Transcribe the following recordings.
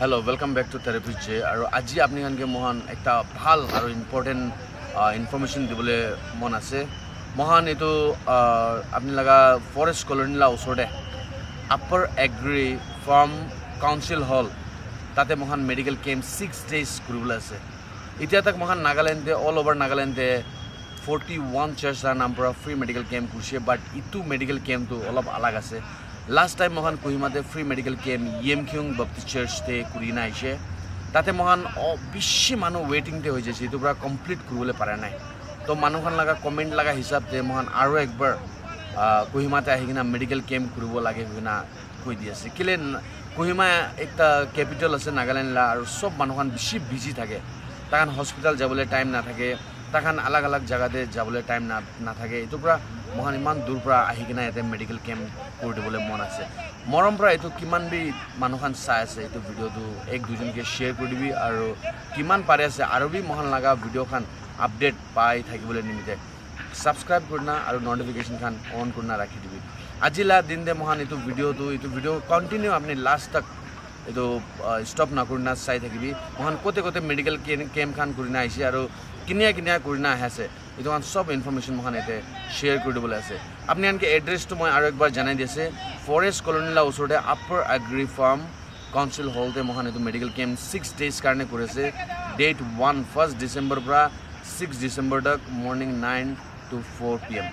Hello, welcome back to Therapy J. আৰু আজি আপনি কানকে মহান একটা ভাল আৰু ইম্পৰ্টেন্ট ইনফৰমেশন দিবলে মন আছে মহান এটো আপনি লাগা ফৰেষ্ট কলোনীলা ওচৰতে আপাৰ এগ্ৰি ফাৰ্ম কাউন্সিল হল তাতে মহান মেডিকেল কেম্প 6 days কৰিবলৈ আছে এতিয়া তক মহান নাগালেণ্ডে অল ওভাৰ নাগালেণ্ডে 41 চাৰ্চ নাম পৰা ফ্ৰী মেডিকেল কেম্প কৰিছে বাট ইটো মেডিকেল কেম্পটো অলপ আলাগ আছে Last time mohan Kohimate free medical camp Yemkyung Baptist Church te kurina aise tate mohan bishi manu waiting te hoye jese etu pura complete kuribole pare nai to manu khan laga comment laga hisab te mohan aro ekbar Kohimate ahigina medical camp kuribo lage hoina koi di ase kile Kohima ekta capital ase Nagaland la aru sob manu khan bishi busy thake takan hospital jabole time na thake takan alag alag jaga te jabole time na thake etu pura mohan iman dur pura ahigina ete medical camp কৰিবলে মন আছে মৰম পৰা এটো কিমান B মানুখান চাই আছে এটো ভিডিও তো এক দুজনকে শেয়ার কৰি দিবি আৰু কিমান পাৰে আছে আৰু বি মহান লাগা ভিডিও খান আপডেট পাই থাকিবলে নিমিতে সাবস্ক্ৰাইব কৰনা আৰু নোটিফিকেশন খান অন কৰনা ৰাখি দিবি আজিলা দিন দে মহান এটো ভিডিও কন্টিনিউ আপনি লাস্ট তক এটো স্টপ না কৰনা চাই থাকিবি মহান কোতে কোতে মেডিকেল কেম্প খান কৰিনা আইছে আৰু কিনিয়া কৰিনা আছে এটো আন সব ইনফৰমেশন মহান এতে শেয়াৰ কৰি দিবলে আছে আপনি আনকে এড্ৰেস তো মই আৰু একবাৰ জানাই দিছে ফৰেষ্ট কলোনীলা ওচৰতে আপাৰ এগ্ৰি ফাৰ্ম কাউন্সিল হলতে মহান এটো মেডিকেল কেম্প 6 days কাৰণে কৰিছে ডেট 1 ডিসেম্বৰ পৰা 6 ডিসেম্বৰ তক মৰ্নিং 9 to 4 pm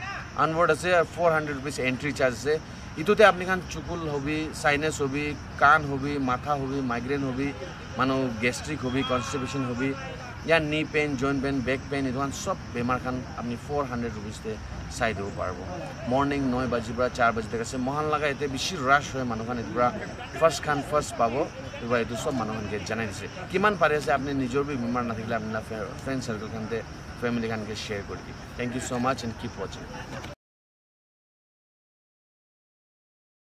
আনৱৰ্ড আছে 400 rupees এন্ট্রি চার্জ আছে ইটোতে আপনি খান চুকুল হবি সাইনাস হবি কান হবি মাথা হবি মাইগ্রেন হবি মানো গ্যাস্ট্রিক হবি কনস্টিপেশন হবি या knee pain joint pain back pain इधर सब बेमार खान अपनी 400 rupees ते साइड हो पारबो मॉर्निंग 9 बजे পৰা 4 बजे तक আছে মহান লাগা এতে বেশি ৰাশ হয় মানুহ খান ইতৰা ফাৰ্স্ট পাবো এবাৰ এটো সব মানুহ খানকে জানাই দিছে কিমান পাৰে আছে আপনি নিজৰ বি বেমাৰ না থাকিলে আপনি ফ্ৰেন্ড সাৰ্কেল খানতে ফ্যামিলি খানকে শেয়াৰ কৰি দিবি thank you so much and keep watching